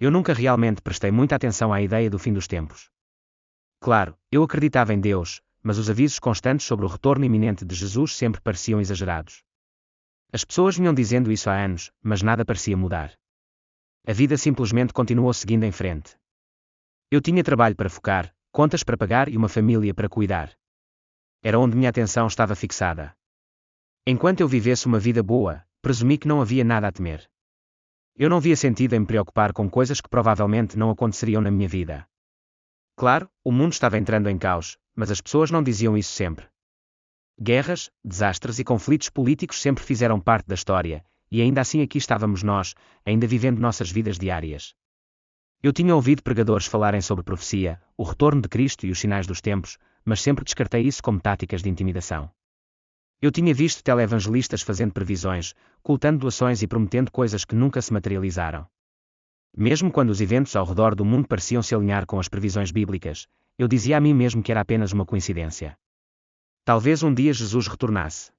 Eu nunca realmente prestei muita atenção à ideia do fim dos tempos. Claro, eu acreditava em Deus, mas os avisos constantes sobre o retorno iminente de Jesus sempre pareciam exagerados. As pessoas vinham dizendo isso há anos, mas nada parecia mudar. A vida simplesmente continuou seguindo em frente. Eu tinha trabalho para focar, contas para pagar e uma família para cuidar. Era onde minha atenção estava fixada. Enquanto eu vivesse uma vida boa, presumi que não havia nada a temer. Eu não via sentido em me preocupar com coisas que provavelmente não aconteceriam na minha vida. Claro, o mundo estava entrando em caos, mas as pessoas não diziam isso sempre. Guerras, desastres e conflitos políticos sempre fizeram parte da história, e ainda assim aqui estávamos nós, ainda vivendo nossas vidas diárias. Eu tinha ouvido pregadores falarem sobre profecia, o retorno de Cristo e os sinais dos tempos, mas sempre descartei isso como táticas de intimidação. Eu tinha visto televangelistas fazendo previsões, coletando doações e prometendo coisas que nunca se materializaram. Mesmo quando os eventos ao redor do mundo pareciam se alinhar com as previsões bíblicas, eu dizia a mim mesmo que era apenas uma coincidência. Talvez um dia Jesus retornasse.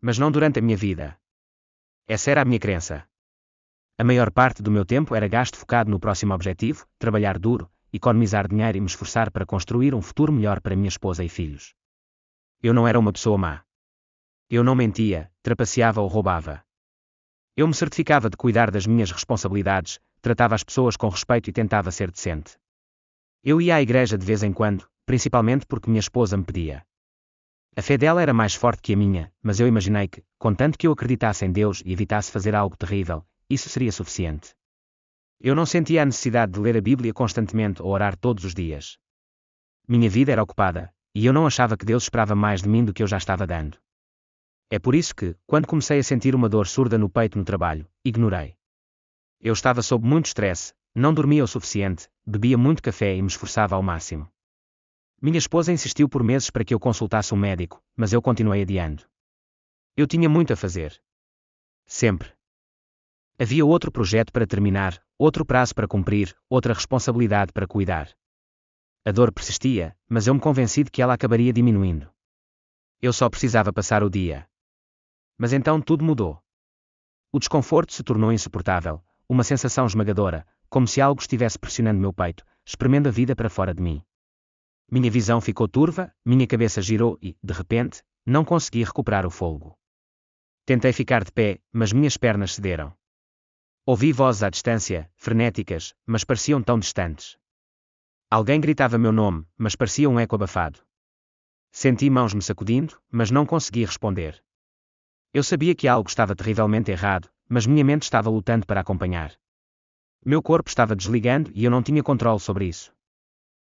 Mas não durante a minha vida. Essa era a minha crença. A maior parte do meu tempo era gasto focado no próximo objetivo, trabalhar duro, economizar dinheiro e me esforçar para construir um futuro melhor para minha esposa e filhos. Eu não era uma pessoa má. Eu não mentia, trapaceava ou roubava. Eu me certificava de cuidar das minhas responsabilidades, tratava as pessoas com respeito e tentava ser decente. Eu ia à igreja de vez em quando, principalmente porque minha esposa me pedia. A fé dela era mais forte que a minha, mas eu imaginei que, contanto que eu acreditasse em Deus e evitasse fazer algo terrível, isso seria suficiente. Eu não sentia a necessidade de ler a Bíblia constantemente ou orar todos os dias. Minha vida era ocupada, e eu não achava que Deus esperava mais de mim do que eu já estava dando. É por isso que, quando comecei a sentir uma dor surda no peito no trabalho, ignorei. Eu estava sob muito estresse, não dormia o suficiente, bebia muito café e me esforçava ao máximo. Minha esposa insistiu por meses para que eu consultasse um médico, mas eu continuei adiando. Eu tinha muito a fazer. Sempre. Havia outro projeto para terminar, outro prazo para cumprir, outra responsabilidade para cuidar. A dor persistia, mas eu me convenci de que ela acabaria diminuindo. Eu só precisava passar o dia. Mas então tudo mudou. O desconforto se tornou insuportável, uma sensação esmagadora, como se algo estivesse pressionando meu peito, espremendo a vida para fora de mim. Minha visão ficou turva, minha cabeça girou e, de repente, não consegui recuperar o fôlego. Tentei ficar de pé, mas minhas pernas cederam. Ouvi vozes à distância, frenéticas, mas pareciam tão distantes. Alguém gritava meu nome, mas parecia um eco abafado. Senti mãos me sacudindo, mas não consegui responder. Eu sabia que algo estava terrivelmente errado, mas minha mente estava lutando para acompanhar. Meu corpo estava desligando e eu não tinha controle sobre isso.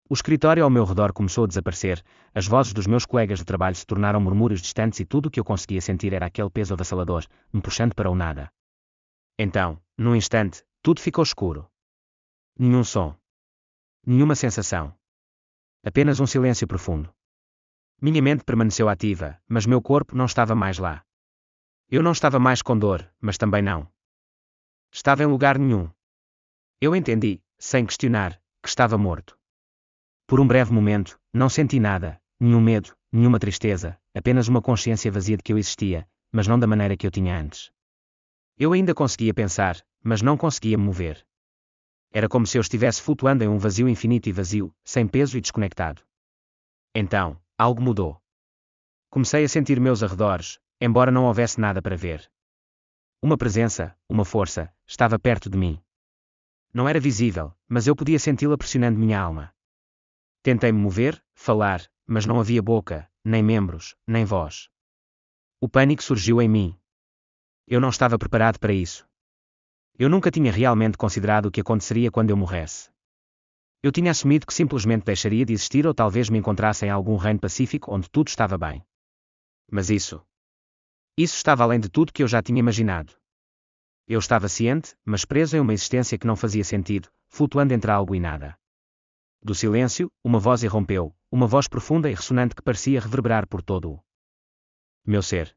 O escritório ao meu redor começou a desaparecer, as vozes dos meus colegas de trabalho se tornaram murmúrios distantes e tudo o que eu conseguia sentir era aquele peso avassalador, me puxando para o nada. Então, num instante, tudo ficou escuro. Nenhum som. Nenhuma sensação. Apenas um silêncio profundo. Minha mente permaneceu ativa, mas meu corpo não estava mais lá. Eu não estava mais com dor, mas também não estava em lugar nenhum. Eu entendi, sem questionar, que estava morto. Por um breve momento, não senti nada, nenhum medo, nenhuma tristeza, apenas uma consciência vazia de que eu existia, mas não da maneira que eu tinha antes. Eu ainda conseguia pensar, mas não conseguia me mover. Era como se eu estivesse flutuando em um vazio infinito e vazio, sem peso e desconectado. Então, algo mudou. Comecei a sentir meus arredores, embora não houvesse nada para ver. Uma presença, uma força, estava perto de mim. Não era visível, mas eu podia senti-la pressionando minha alma. Tentei me mover, falar, mas não havia boca, nem membros, nem voz. O pânico surgiu em mim. Eu não estava preparado para isso. Eu nunca tinha realmente considerado o que aconteceria quando eu morresse. Eu tinha assumido que simplesmente deixaria de existir ou talvez me encontrasse em algum reino pacífico onde tudo estava bem. Mas isso estava além de tudo que eu já tinha imaginado. Eu estava ciente, mas preso em uma existência que não fazia sentido, flutuando entre algo e nada. Do silêncio, uma voz irrompeu, uma voz profunda e ressonante que parecia reverberar por todo o meu ser.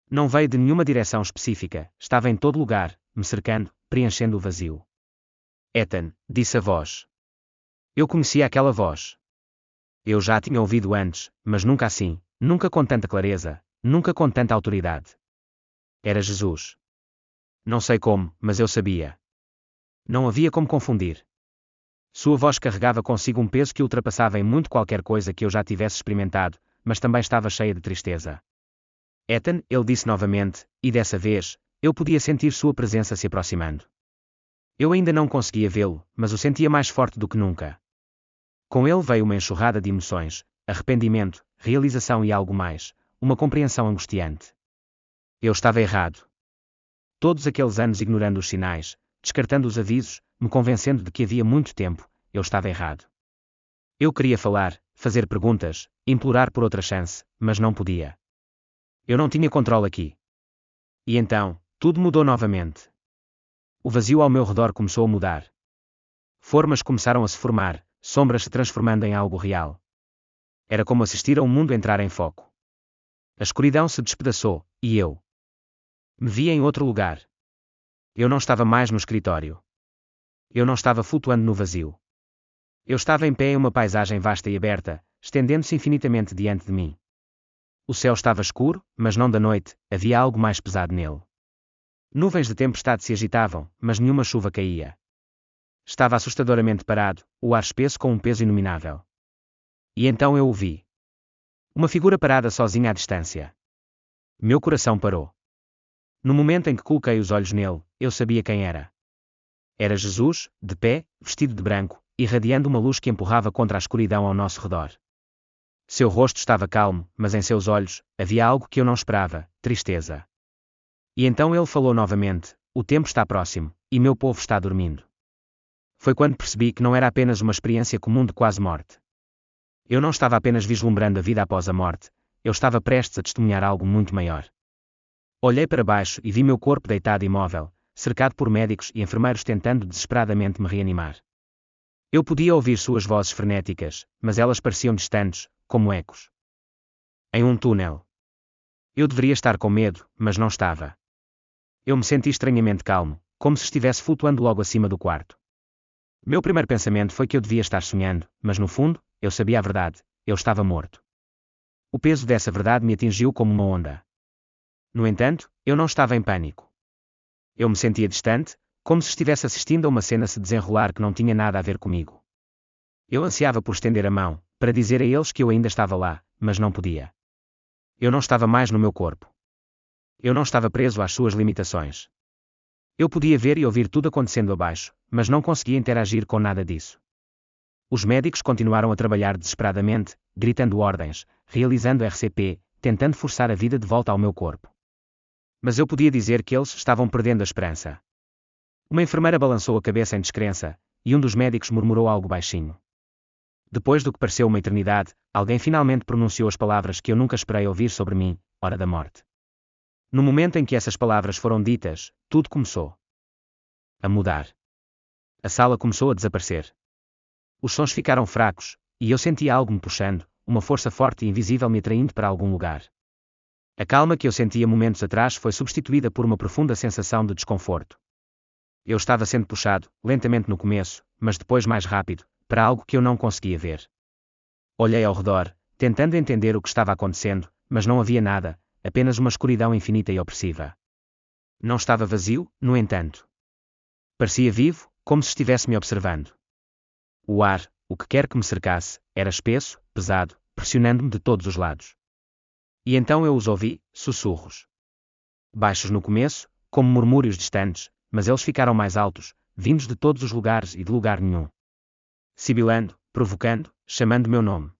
Não veio de nenhuma direção específica, estava em todo lugar, me cercando, preenchendo o vazio. Ethan, disse a voz. Eu conhecia aquela voz. Eu já a tinha ouvido antes, mas nunca assim, nunca com tanta clareza, nunca com tanta autoridade. Era Jesus. Não sei como, mas eu sabia. Não havia como confundir. Sua voz carregava consigo um peso que ultrapassava em muito qualquer coisa que eu já tivesse experimentado, mas também estava cheia de tristeza. Ethan, ele disse novamente, e dessa vez, eu podia sentir sua presença se aproximando. Eu ainda não conseguia vê-lo, mas o sentia mais forte do que nunca. Com ele veio uma enxurrada de emoções, arrependimento, realização e algo mais, uma compreensão angustiante. Eu estava errado. Todos aqueles anos ignorando os sinais, descartando os avisos, me convencendo de que havia muito tempo, eu estava errado. Eu queria falar, fazer perguntas, implorar por outra chance, mas não podia. Eu não tinha controle aqui. E então, tudo mudou novamente. O vazio ao meu redor começou a mudar. Formas começaram a se formar, sombras se transformando em algo real. Era como assistir a um mundo entrar em foco. A escuridão se despedaçou, e eu me via em outro lugar. Eu não estava mais no escritório. Eu não estava flutuando no vazio. Eu estava em pé em uma paisagem vasta e aberta, estendendo-se infinitamente diante de mim. O céu estava escuro, mas não da noite, havia algo mais pesado nele. Nuvens de tempestade se agitavam, mas nenhuma chuva caía. Estava assustadoramente parado, o ar espesso com um peso inominável. E então eu o vi. Uma figura parada sozinha à distância. Meu coração parou. No momento em que coloquei os olhos nele, eu sabia quem era. Era Jesus, de pé, vestido de branco, irradiando uma luz que empurrava contra a escuridão ao nosso redor. Seu rosto estava calmo, mas em seus olhos, havia algo que eu não esperava, tristeza. E então ele falou novamente, o tempo está próximo, e meu povo está dormindo. Foi quando percebi que não era apenas uma experiência comum de quase morte. Eu não estava apenas vislumbrando a vida após a morte, eu estava prestes a testemunhar algo muito maior. Olhei para baixo e vi meu corpo deitado imóvel, cercado por médicos e enfermeiros tentando desesperadamente me reanimar. Eu podia ouvir suas vozes frenéticas, mas elas pareciam distantes, como ecos. Em um túnel. Eu deveria estar com medo, mas não estava. Eu me senti estranhamente calmo, como se estivesse flutuando logo acima do quarto. Meu primeiro pensamento foi que eu devia estar sonhando, mas no fundo, eu sabia a verdade, eu estava morto. O peso dessa verdade me atingiu como uma onda. No entanto, eu não estava em pânico. Eu me sentia distante, como se estivesse assistindo a uma cena se desenrolar que não tinha nada a ver comigo. Eu ansiava por estender a mão, para dizer a eles que eu ainda estava lá, mas não podia. Eu não estava mais no meu corpo. Eu não estava preso às suas limitações. Eu podia ver e ouvir tudo acontecendo abaixo, mas não conseguia interagir com nada disso. Os médicos continuaram a trabalhar desesperadamente, gritando ordens, realizando RCP, tentando forçar a vida de volta ao meu corpo. Mas eu podia dizer que eles estavam perdendo a esperança. Uma enfermeira balançou a cabeça em descrença, e um dos médicos murmurou algo baixinho. Depois do que pareceu uma eternidade, alguém finalmente pronunciou as palavras que eu nunca esperei ouvir sobre mim, hora da morte. No momento em que essas palavras foram ditas, tudo começou a mudar. A sala começou a desaparecer. Os sons ficaram fracos, e eu sentia algo me puxando, uma força forte e invisível me atraindo para algum lugar. A calma que eu sentia momentos atrás foi substituída por uma profunda sensação de desconforto. Eu estava sendo puxado, lentamente no começo, mas depois mais rápido, para algo que eu não conseguia ver. Olhei ao redor, tentando entender o que estava acontecendo, mas não havia nada, apenas uma escuridão infinita e opressiva. Não estava vazio, no entanto. Parecia vivo, como se estivesse me observando. O ar, o que quer que me cercasse, era espesso, pesado, pressionando-me de todos os lados. E então eu os ouvi, sussurros. Baixos no começo, como murmúrios distantes, mas eles ficaram mais altos, vindos de todos os lugares e de lugar nenhum. Sibilando, provocando, chamando meu nome.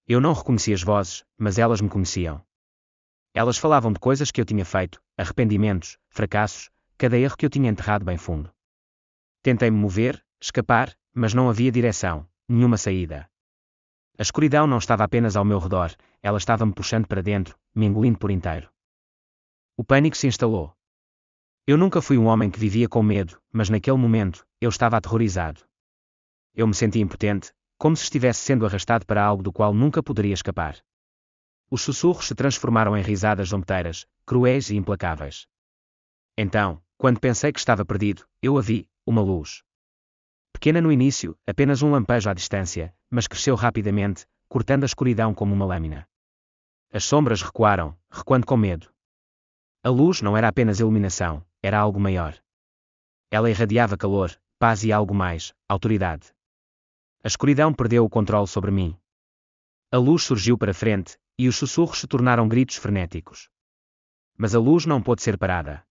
Eu não reconhecia as vozes, mas elas me conheciam. Elas falavam de coisas que eu tinha feito, arrependimentos, fracassos, cada erro que eu tinha enterrado bem fundo. Tentei me mover, escapar, mas não havia direção, nenhuma saída. A escuridão não estava apenas ao meu redor, ela estava me puxando para dentro, me engolindo por inteiro. O pânico se instalou. Eu nunca fui um homem que vivia com medo, mas naquele momento, eu estava aterrorizado. Eu me senti impotente, como se estivesse sendo arrastado para algo do qual nunca poderia escapar. Os sussurros se transformaram em risadas zombeteiras, cruéis e implacáveis. Então, quando pensei que estava perdido, eu a vi, uma luz. Pequena no início, apenas um lampejo à distância, mas cresceu rapidamente, cortando a escuridão como uma lâmina. As sombras recuaram, recuando com medo. A luz não era apenas iluminação, era algo maior. Ela irradiava calor, paz e algo mais, autoridade. A escuridão perdeu o controle sobre mim. A luz surgiu para frente, e os sussurros se tornaram gritos frenéticos. Mas a luz não pôde ser parada.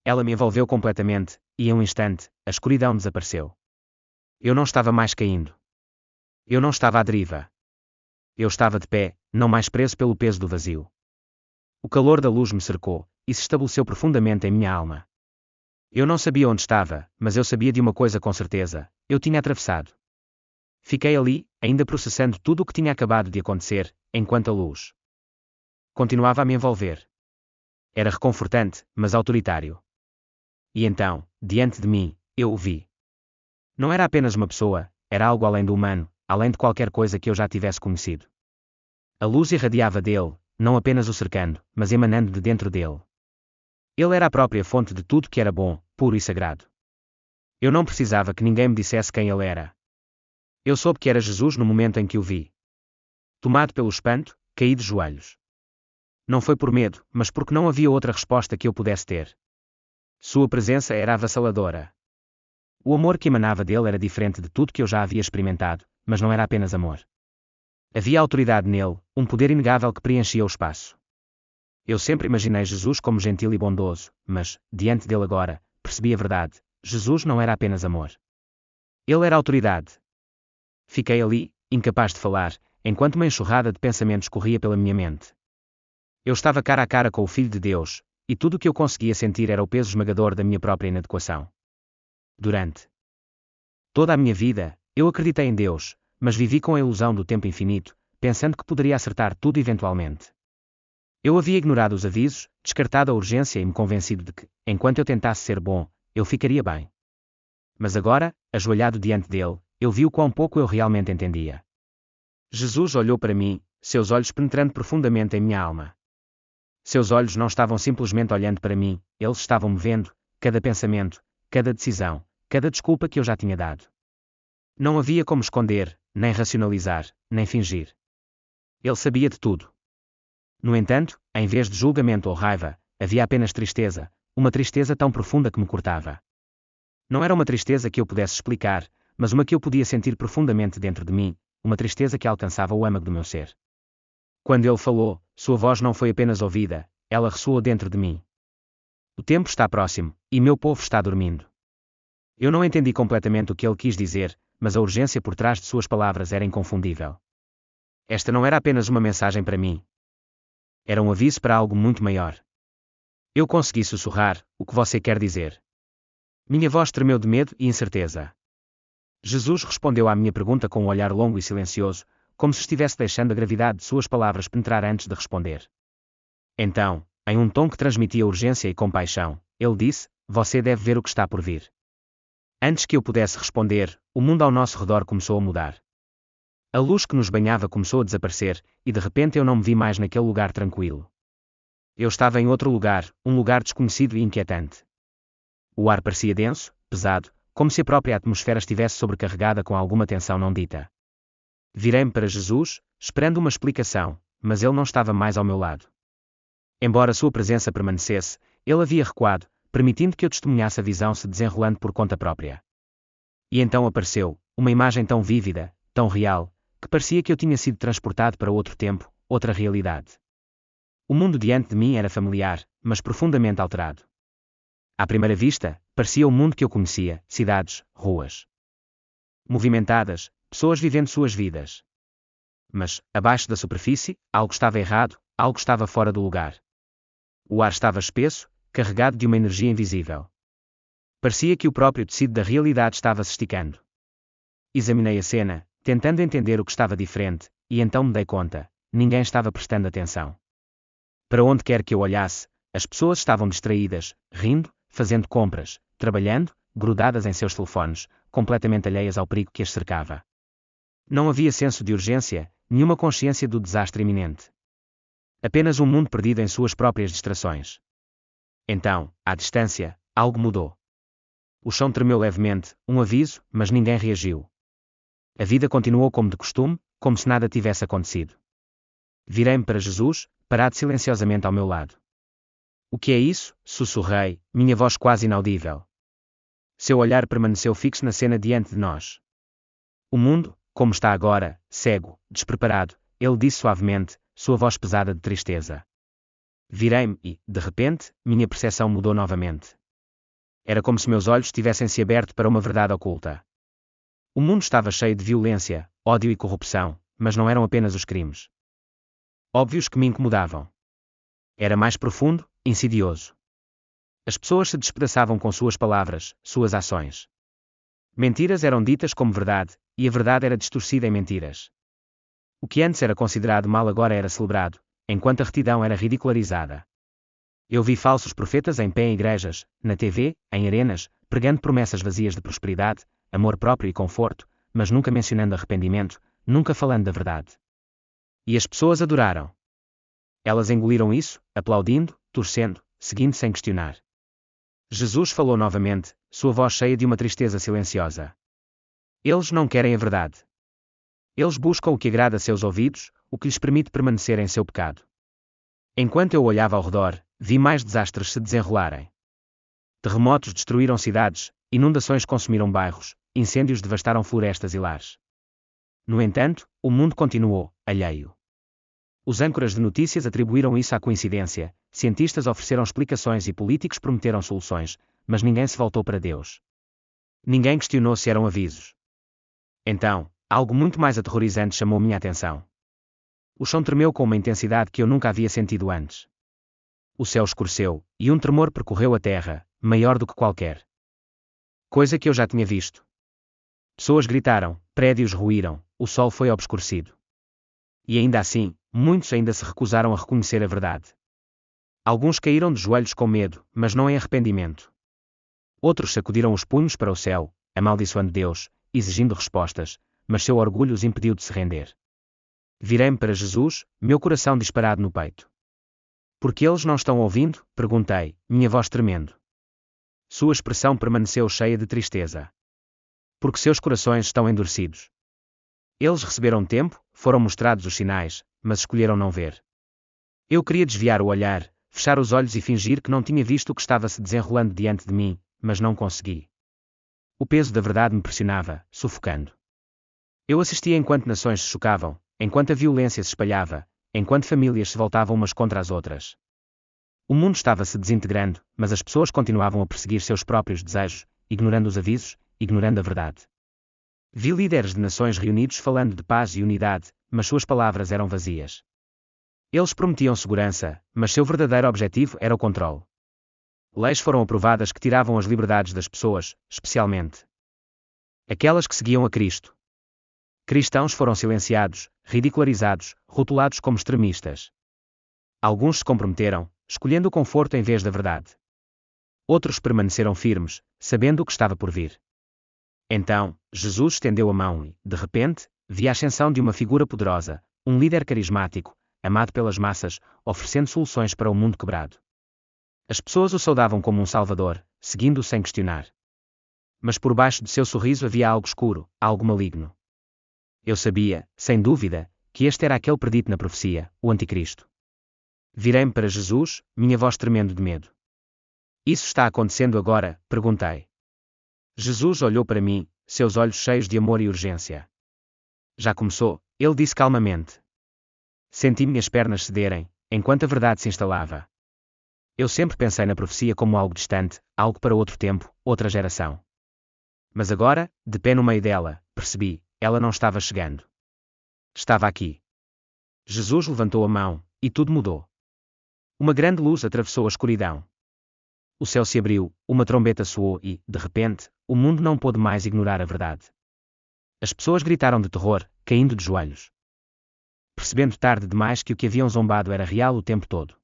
Ela me envolveu completamente, e em um instante, a escuridão desapareceu. Eu não estava mais caindo. Eu não estava à deriva. Eu estava de pé, não mais preso pelo peso do vazio. O calor da luz me cercou, e se estabeleceu profundamente em minha alma. Eu não sabia onde estava, mas eu sabia de uma coisa com certeza: eu tinha atravessado. Fiquei ali, ainda processando tudo o que tinha acabado de acontecer, enquanto a luz continuava a me envolver. Era reconfortante, mas autoritário. E então, diante de mim, eu o vi. Não era apenas uma pessoa, era algo além do humano, além de qualquer coisa que eu já tivesse conhecido. A luz irradiava dele, não apenas o cercando, mas emanando de dentro dele. Ele era a própria fonte de tudo que era bom, puro e sagrado. Eu não precisava que ninguém me dissesse quem ele era. Eu soube que era Jesus no momento em que o vi. Tomado pelo espanto, caí de joelhos. Não foi por medo, mas porque não havia outra resposta que eu pudesse ter. Sua presença era avassaladora. O amor que emanava dele era diferente de tudo que eu já havia experimentado, mas não era apenas amor. Havia autoridade nele, um poder inegável que preenchia o espaço. Eu sempre imaginei Jesus como gentil e bondoso, mas, diante dele agora, percebi a verdade: Jesus não era apenas amor. Ele era autoridade. Fiquei ali, incapaz de falar, enquanto uma enxurrada de pensamentos corria pela minha mente. Eu estava cara a cara com o Filho de Deus, e tudo o que eu conseguia sentir era o peso esmagador da minha própria inadequação. Durante toda a minha vida, eu acreditei em Deus, mas vivi com a ilusão do tempo infinito, pensando que poderia acertar tudo eventualmente. Eu havia ignorado os avisos, descartado a urgência e me convencido de que, enquanto eu tentasse ser bom, eu ficaria bem. Mas agora, ajoelhado diante dele, eu vi o quão pouco eu realmente entendia. Jesus olhou para mim, seus olhos penetrando profundamente em minha alma. Seus olhos não estavam simplesmente olhando para mim, eles estavam me vendo, cada pensamento, cada decisão, cada desculpa que eu já tinha dado. Não havia como esconder, nem racionalizar, nem fingir. Ele sabia de tudo. No entanto, em vez de julgamento ou raiva, havia apenas tristeza, uma tristeza tão profunda que me cortava. Não era uma tristeza que eu pudesse explicar, mas uma que eu podia sentir profundamente dentro de mim, uma tristeza que alcançava o âmago do meu ser. Quando ele falou, sua voz não foi apenas ouvida, ela ressoou dentro de mim. O tempo está próximo, e meu povo está dormindo. Eu não entendi completamente o que ele quis dizer, mas a urgência por trás de suas palavras era inconfundível. Esta não era apenas uma mensagem para mim. Era um aviso para algo muito maior. Eu consegui sussurrar: o que você quer dizer? Minha voz tremeu de medo e incerteza. Jesus respondeu à minha pergunta com um olhar longo e silencioso, como se estivesse deixando a gravidade de suas palavras penetrar antes de responder. Então, em um tom que transmitia urgência e compaixão, ele disse: você deve ver o que está por vir. Antes que eu pudesse responder, o mundo ao nosso redor começou a mudar. A luz que nos banhava começou a desaparecer, e de repente eu não me vi mais naquele lugar tranquilo. Eu estava em outro lugar, um lugar desconhecido e inquietante. O ar parecia denso, pesado, como se a própria atmosfera estivesse sobrecarregada com alguma tensão não dita. Virei-me para Jesus, esperando uma explicação, mas ele não estava mais ao meu lado. Embora sua presença permanecesse, ele havia recuado, permitindo que eu testemunhasse a visão se desenrolando por conta própria. E então apareceu, uma imagem tão vívida, tão real, que parecia que eu tinha sido transportado para outro tempo, outra realidade. O mundo diante de mim era familiar, mas profundamente alterado. À primeira vista, parecia o mundo que eu conhecia: cidades, ruas movimentadas, pessoas vivendo suas vidas. Mas, abaixo da superfície, algo estava errado, algo estava fora do lugar. O ar estava espesso, carregado de uma energia invisível. Parecia que o próprio tecido da realidade estava se esticando. Examinei a cena, tentando entender o que estava diferente, e então me dei conta: ninguém estava prestando atenção. Para onde quer que eu olhasse, as pessoas estavam distraídas, rindo, fazendo compras, trabalhando, grudadas em seus telefones, completamente alheias ao perigo que as cercava. Não havia senso de urgência, nenhuma consciência do desastre iminente. Apenas um mundo perdido em suas próprias distrações. Então, à distância, algo mudou. O chão tremeu levemente, um aviso, mas ninguém reagiu. A vida continuou como de costume, como se nada tivesse acontecido. Virei-me para Jesus, parado silenciosamente ao meu lado. O que é isso? Sussurrei, minha voz quase inaudível. Seu olhar permaneceu fixo na cena diante de nós. O mundo, como está agora, cego, despreparado, ele disse suavemente, sua voz pesada de tristeza. Virei-me e, de repente, minha percepção mudou novamente. Era como se meus olhos tivessem se aberto para uma verdade oculta. O mundo estava cheio de violência, ódio e corrupção, mas não eram apenas os crimes óbvios que me incomodavam. Era mais profundo, insidioso. As pessoas se despedaçavam com suas palavras, suas ações. Mentiras eram ditas como verdade, e a verdade era distorcida em mentiras. O que antes era considerado mal agora era celebrado, enquanto a retidão era ridicularizada. Eu vi falsos profetas em pé em igrejas, na TV, em arenas, pregando promessas vazias de prosperidade, amor próprio e conforto, mas nunca mencionando arrependimento, nunca falando da verdade. E as pessoas adoraram. Elas engoliram isso, aplaudindo, torcendo, seguindo sem questionar. Jesus falou novamente, sua voz cheia de uma tristeza silenciosa. Eles não querem a verdade. Eles buscam o que agrada a seus ouvidos, o que lhes permite permanecer em seu pecado. Enquanto eu olhava ao redor, vi mais desastres se desenrolarem. Terremotos destruíram cidades, inundações consumiram bairros, incêndios devastaram florestas e lares. No entanto, o mundo continuou, alheio. Os âncoras de notícias atribuíram isso à coincidência, cientistas ofereceram explicações e políticos prometeram soluções, mas ninguém se voltou para Deus. Ninguém questionou se eram avisos. Então, algo muito mais aterrorizante chamou minha atenção. O chão tremeu com uma intensidade que eu nunca havia sentido antes. O céu escureceu, e um tremor percorreu a terra, maior do que qualquer coisa que eu já tinha visto. Pessoas gritaram, prédios ruíram, o sol foi obscurecido. E ainda assim, muitos ainda se recusaram a reconhecer a verdade. Alguns caíram de joelhos com medo, mas não em arrependimento. Outros sacudiram os punhos para o céu, amaldiçoando Deus, exigindo respostas, mas seu orgulho os impediu de se render. Virei-me para Jesus, meu coração disparado no peito. Porque eles não estão ouvindo? Perguntei, minha voz tremendo. Sua expressão permaneceu cheia de tristeza. Porque seus corações estão endurecidos. Eles receberam tempo, foram mostrados os sinais, mas escolheram não ver. Eu queria desviar o olhar, fechar os olhos e fingir que não tinha visto o que estava se desenrolando diante de mim, mas não consegui. O peso da verdade me pressionava, sufocando. Eu assistia enquanto nações se chocavam, enquanto a violência se espalhava, enquanto famílias se voltavam umas contra as outras. O mundo estava se desintegrando, mas as pessoas continuavam a perseguir seus próprios desejos, ignorando os avisos, ignorando a verdade. Vi líderes de nações reunidos falando de paz e unidade, mas suas palavras eram vazias. Eles prometiam segurança, mas seu verdadeiro objetivo era o controle. Leis foram aprovadas que tiravam as liberdades das pessoas, especialmente aquelas que seguiam a Cristo. Cristãos foram silenciados, ridicularizados, rotulados como extremistas. Alguns se comprometeram, escolhendo o conforto em vez da verdade. Outros permaneceram firmes, sabendo o que estava por vir. Então, Jesus estendeu a mão e, de repente, vi a ascensão de uma figura poderosa, um líder carismático, amado pelas massas, oferecendo soluções para o mundo quebrado. As pessoas o saudavam como um salvador, seguindo-o sem questionar. Mas por baixo de seu sorriso havia algo escuro, algo maligno. Eu sabia, sem dúvida, que este era aquele predito na profecia, o Anticristo. Virei-me para Jesus, minha voz tremendo de medo. Isso está acontecendo agora? Perguntei. Jesus olhou para mim, seus olhos cheios de amor e urgência. Já começou, ele disse calmamente. Senti minhas pernas cederem, enquanto a verdade se instalava. Eu sempre pensei na profecia como algo distante, algo para outro tempo, outra geração. Mas agora, de pé no meio dela, percebi, ela não estava chegando. Estava aqui. Jesus levantou a mão, e tudo mudou. Uma grande luz atravessou a escuridão. O céu se abriu, uma trombeta soou e, de repente, o mundo não pôde mais ignorar a verdade. As pessoas gritaram de terror, caindo de joelhos. Percebendo tarde demais que o que haviam zombado era real o tempo todo.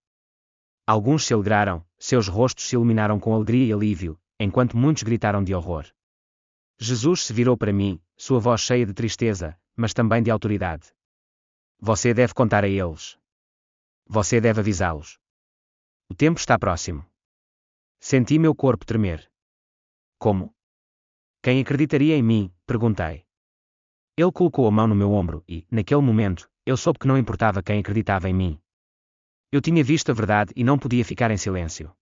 Alguns se alegraram, seus rostos se iluminaram com alegria e alívio, enquanto muitos gritaram de horror. Jesus se virou para mim, sua voz cheia de tristeza, mas também de autoridade. Você deve contar a eles. Você deve avisá-los. O tempo está próximo. Senti meu corpo tremer. Como? Quem acreditaria em mim? Perguntei. Ele colocou a mão no meu ombro e, naquele momento, eu soube que não importava quem acreditava em mim. Eu tinha visto a verdade e não podia ficar em silêncio.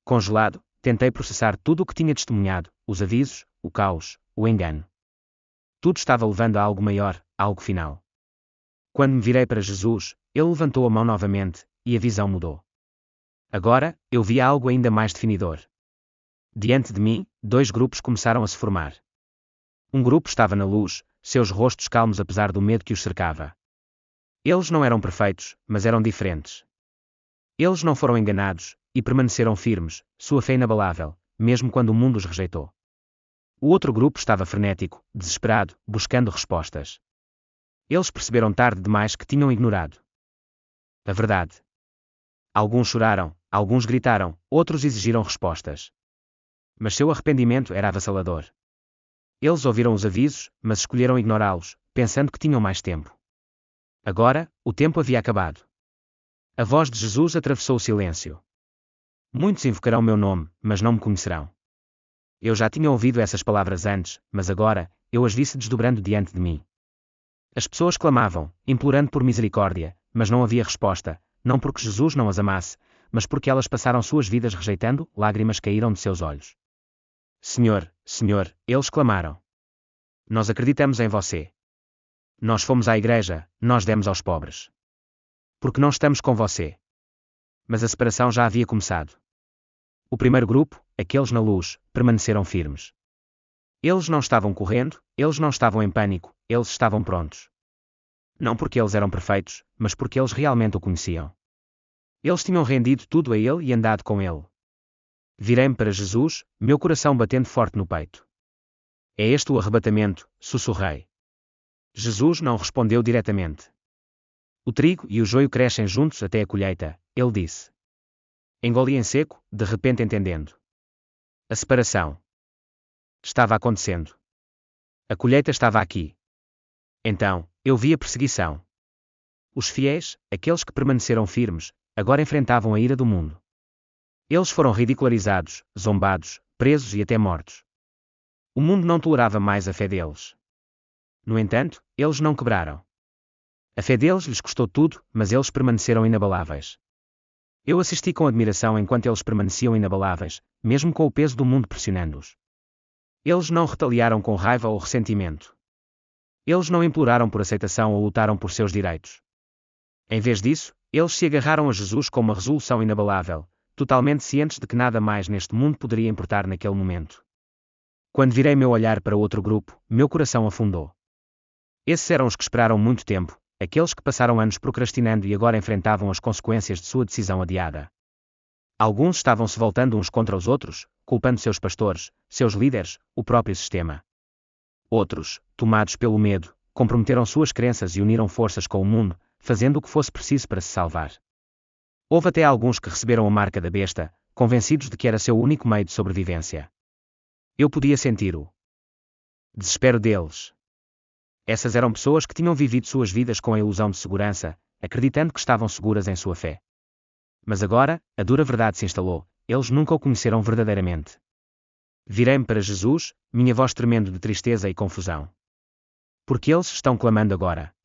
Congelado, tentei processar tudo o que tinha testemunhado, os avisos, o caos, o engano. Tudo estava levando a algo maior, a algo final. Quando me virei para Jesus, ele levantou a mão novamente, e a visão mudou. Agora, eu via algo ainda mais definidor. Diante de mim, dois grupos começaram a se formar. Um grupo estava na luz, seus rostos calmos apesar do medo que os cercava. Eles não eram perfeitos, mas eram diferentes. Eles não foram enganados, e permaneceram firmes, sua fé inabalável, mesmo quando o mundo os rejeitou. O outro grupo estava frenético, desesperado, buscando respostas. Eles perceberam tarde demais que tinham ignorado a verdade. Alguns choraram, alguns gritaram, outros exigiram respostas. Mas seu arrependimento era avassalador. Eles ouviram os avisos, mas escolheram ignorá-los, pensando que tinham mais tempo. Agora, o tempo havia acabado. A voz de Jesus atravessou o silêncio. Muitos invocarão meu nome, mas não me conhecerão. Eu já tinha ouvido essas palavras antes, mas agora, eu as vi se desdobrando diante de mim. As pessoas clamavam, implorando por misericórdia, mas não havia resposta, não porque Jesus não as amasse, mas porque elas passaram suas vidas rejeitando, lágrimas caíram de seus olhos. Senhor, Senhor, eles clamaram. Nós acreditamos em você. Nós fomos à igreja, nós demos aos pobres. Porque não estamos com você. Mas a separação já havia começado. O primeiro grupo, aqueles na luz, permaneceram firmes. Eles não estavam correndo, eles não estavam em pânico, eles estavam prontos. Não porque eles eram perfeitos, mas porque eles realmente o conheciam. Eles tinham rendido tudo a ele e andado com ele. Virei-me para Jesus, meu coração batendo forte no peito. É este o arrebatamento, sussurrei. Jesus não respondeu diretamente. O trigo e o joio crescem juntos até a colheita, ele disse. Engoli em seco, de repente entendendo. A separação estava acontecendo. A colheita estava aqui. Então, eu vi a perseguição. Os fiéis, aqueles que permaneceram firmes, agora enfrentavam a ira do mundo. Eles foram ridicularizados, zombados, presos e até mortos. O mundo não tolerava mais a fé deles. No entanto, eles não quebraram. A fé deles lhes custou tudo, mas eles permaneceram inabaláveis. Eu assisti com admiração enquanto eles permaneciam inabaláveis, mesmo com o peso do mundo pressionando-os. Eles não retaliaram com raiva ou ressentimento. Eles não imploraram por aceitação ou lutaram por seus direitos. Em vez disso, eles se agarraram a Jesus com uma resolução inabalável, totalmente cientes de que nada mais neste mundo poderia importar naquele momento. Quando virei meu olhar para outro grupo, meu coração afundou. Esses eram os que esperaram muito tempo, aqueles que passaram anos procrastinando e agora enfrentavam as consequências de sua decisão adiada. Alguns estavam se voltando uns contra os outros, culpando seus pastores, seus líderes, o próprio sistema. Outros, tomados pelo medo, comprometeram suas crenças e uniram forças com o mundo, fazendo o que fosse preciso para se salvar. Houve até alguns que receberam a marca da besta, convencidos de que era seu único meio de sobrevivência. Eu podia sentir o desespero deles. Essas eram pessoas que tinham vivido suas vidas com a ilusão de segurança, acreditando que estavam seguras em sua fé. Mas agora, a dura verdade se instalou, eles nunca o conheceram verdadeiramente. Virei-me para Jesus, minha voz tremendo de tristeza e confusão. Porque eles estão clamando agora?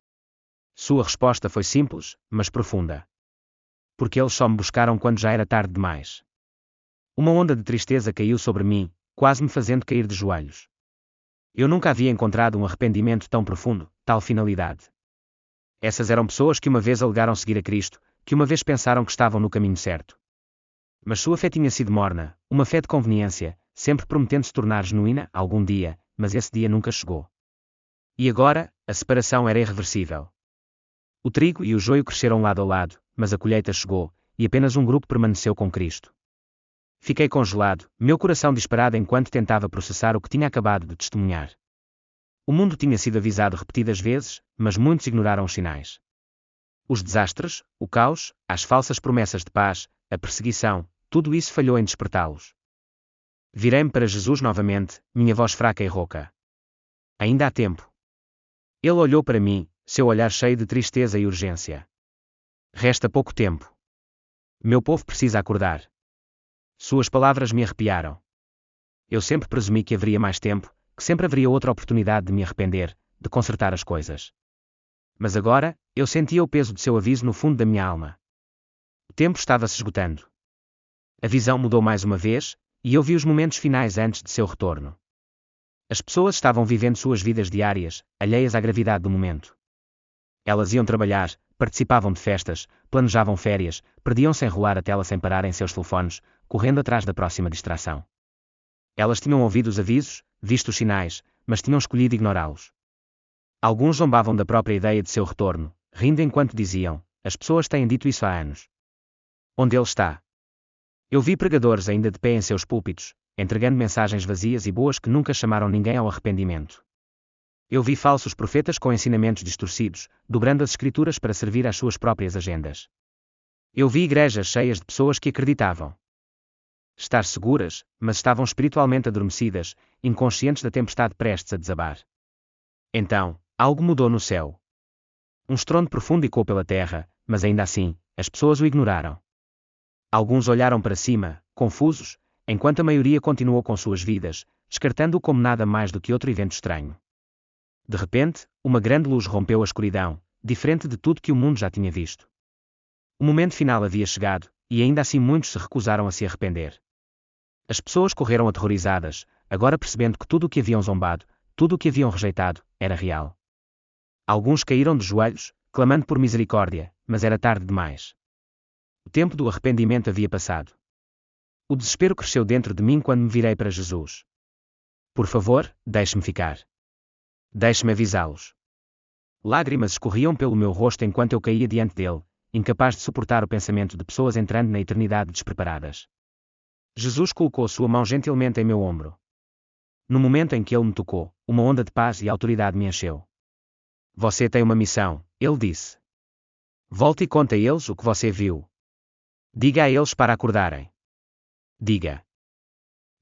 Sua resposta foi simples, mas profunda. Porque eles só me buscaram quando já era tarde demais. Uma onda de tristeza caiu sobre mim, quase me fazendo cair de joelhos. Eu nunca havia encontrado um arrependimento tão profundo, tal finalidade. Essas eram pessoas que uma vez alegaram seguir a Cristo, que uma vez pensaram que estavam no caminho certo. Mas sua fé tinha sido morna, uma fé de conveniência, sempre prometendo se tornar genuína algum dia, mas esse dia nunca chegou. E agora, a separação era irreversível. O trigo e o joio cresceram lado a lado, mas a colheita chegou, e apenas um grupo permaneceu com Cristo. Fiquei congelado, meu coração disparado enquanto tentava processar o que tinha acabado de testemunhar. O mundo tinha sido avisado repetidas vezes, mas muitos ignoraram os sinais. Os desastres, o caos, as falsas promessas de paz, a perseguição, tudo isso falhou em despertá-los. Virei-me para Jesus novamente, minha voz fraca e rouca. Ainda há tempo. Ele olhou para mim, seu olhar cheio de tristeza e urgência. Resta pouco tempo. Meu povo precisa acordar. Suas palavras me arrepiaram. Eu sempre presumi que haveria mais tempo, que sempre haveria outra oportunidade de me arrepender, de consertar as coisas. Mas agora, eu sentia o peso de seu aviso no fundo da minha alma. O tempo estava se esgotando. A visão mudou mais uma vez, e eu vi os momentos finais antes de seu retorno. As pessoas estavam vivendo suas vidas diárias, alheias à gravidade do momento. Elas iam trabalhar, participavam de festas, planejavam férias, perdiam-se em rolar a tela sem parar em seus telefones, correndo atrás da próxima distração. Elas tinham ouvido os avisos, visto os sinais, mas tinham escolhido ignorá-los. Alguns zombavam da própria ideia de seu retorno, rindo enquanto diziam: as pessoas têm dito isso há anos. Onde ele está? Eu vi pregadores ainda de pé em seus púlpitos, entregando mensagens vazias e boas que nunca chamaram ninguém ao arrependimento. Eu vi falsos profetas com ensinamentos distorcidos, dobrando as escrituras para servir às suas próprias agendas. Eu vi igrejas cheias de pessoas que acreditavam estar seguras, mas estavam espiritualmente adormecidas, inconscientes da tempestade prestes a desabar. Então, algo mudou no céu. Um estrondo profundo ecoou pela terra, mas ainda assim, as pessoas o ignoraram. Alguns olharam para cima, confusos, enquanto a maioria continuou com suas vidas, descartando-o como nada mais do que outro evento estranho. De repente, uma grande luz rompeu a escuridão, diferente de tudo que o mundo já tinha visto. O momento final havia chegado, e ainda assim muitos se recusaram a se arrepender. As pessoas correram aterrorizadas, agora percebendo que tudo o que haviam zombado, tudo o que haviam rejeitado, era real. Alguns caíram de joelhos, clamando por misericórdia, mas era tarde demais. O tempo do arrependimento havia passado. O desespero cresceu dentro de mim quando me virei para Jesus. Por favor, deixe-me ficar. Deixe-me avisá-los. Lágrimas escorriam pelo meu rosto enquanto eu caía diante dele, incapaz de suportar o pensamento de pessoas entrando na eternidade despreparadas. Jesus colocou sua mão gentilmente em meu ombro. No momento em que ele me tocou, uma onda de paz e autoridade me encheu. Você tem uma missão, ele disse. Volte e conte a eles o que você viu. Diga a eles para acordarem. Diga.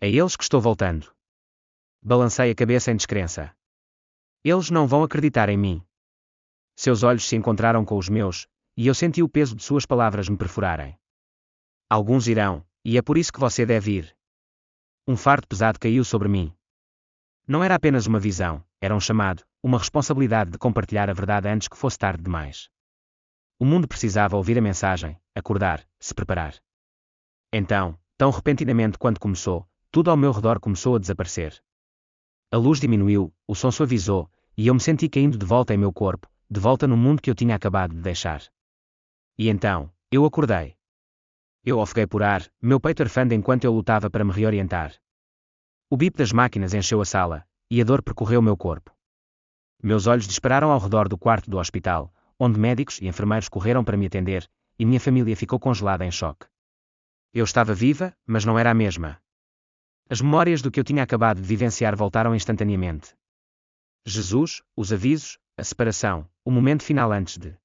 A eles que estou voltando. Balancei a cabeça em descrença. Eles não vão acreditar em mim. Seus olhos se encontraram com os meus, e eu senti o peso de suas palavras me perfurarem. Alguns irão, e é por isso que você deve ir. Um fardo pesado caiu sobre mim. Não era apenas uma visão, era um chamado, uma responsabilidade de compartilhar a verdade antes que fosse tarde demais. O mundo precisava ouvir a mensagem, acordar, se preparar. Então, tão repentinamente quanto começou, tudo ao meu redor começou a desaparecer. A luz diminuiu, o som suavizou, e eu me senti caindo de volta em meu corpo, de volta no mundo que eu tinha acabado de deixar. E então, eu acordei. Eu ofeguei por ar, meu peito arfando enquanto eu lutava para me reorientar. O bip das máquinas encheu a sala, e a dor percorreu meu corpo. Meus olhos dispararam ao redor do quarto do hospital, onde médicos e enfermeiros correram para me atender, e minha família ficou congelada em choque. Eu estava viva, mas não era a mesma. As memórias do que eu tinha acabado de vivenciar voltaram instantaneamente. Jesus, os avisos, a separação, o momento final antes de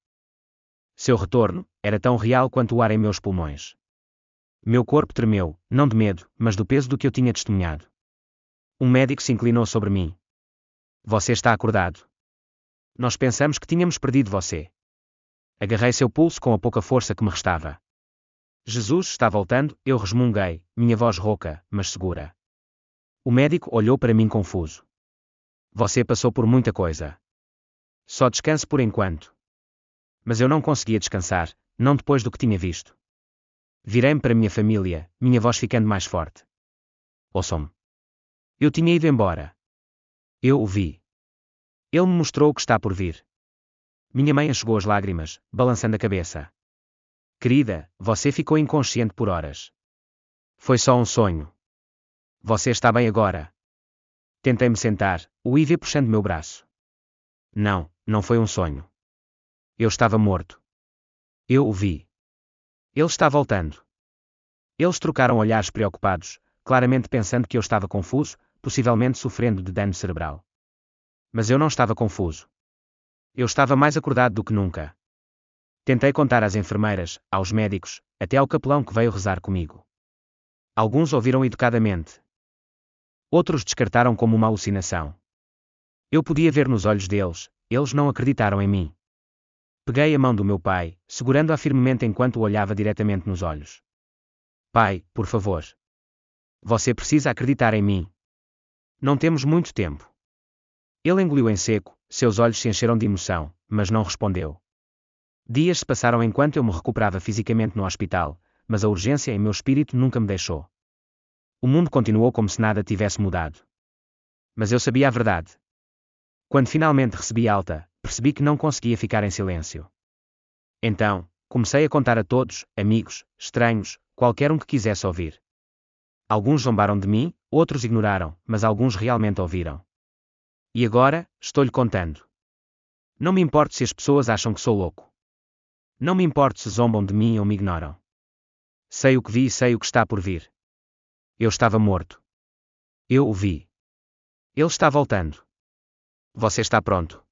seu retorno, era tão real quanto o ar em meus pulmões. Meu corpo tremeu, não de medo, mas do peso do que eu tinha testemunhado. Um médico se inclinou sobre mim. Você está acordado. Nós pensamos que tínhamos perdido você. Agarrei seu pulso com a pouca força que me restava. Jesus está voltando, eu resmunguei, minha voz rouca, mas segura. O médico olhou para mim confuso. Você passou por muita coisa. Só descanse por enquanto. Mas eu não conseguia descansar, não depois do que tinha visto. Virei-me para minha família, minha voz ficando mais forte. Ouçam-me. Eu tinha ido embora. Eu o vi. Ele me mostrou o que está por vir. Minha mãe enxugou as lágrimas, balançando a cabeça. Querida, você ficou inconsciente por horas. Foi só um sonho. Você está bem agora. Tentei me sentar, o Ivy puxando meu braço. Não, não foi um sonho. Eu estava morto. Eu o vi. Ele está voltando. Eles trocaram olhares preocupados, claramente pensando que eu estava confuso, possivelmente sofrendo de dano cerebral. Mas eu não estava confuso. Eu estava mais acordado do que nunca. Tentei contar às enfermeiras, aos médicos, até ao capelão que veio rezar comigo. Alguns ouviram educadamente. Outros descartaram como uma alucinação. Eu podia ver nos olhos deles, eles não acreditaram em mim. Peguei a mão do meu pai, segurando-a firmemente enquanto o olhava diretamente nos olhos. Pai, por favor. Você precisa acreditar em mim. Não temos muito tempo. Ele engoliu em seco, seus olhos se encheram de emoção, mas não respondeu. Dias se passaram enquanto eu me recuperava fisicamente no hospital, mas a urgência em meu espírito nunca me deixou. O mundo continuou como se nada tivesse mudado. Mas eu sabia a verdade. Quando finalmente recebi alta, percebi que não conseguia ficar em silêncio. Então, comecei a contar a todos, amigos, estranhos, qualquer um que quisesse ouvir. Alguns zombaram de mim, outros ignoraram, mas alguns realmente ouviram. E agora, estou-lhe contando. Não me importo se as pessoas acham que sou louco. Não me importo se zombam de mim ou me ignoram. Sei o que vi e sei o que está por vir. Eu estava morto. Eu o vi. Ele está voltando. Você está pronto?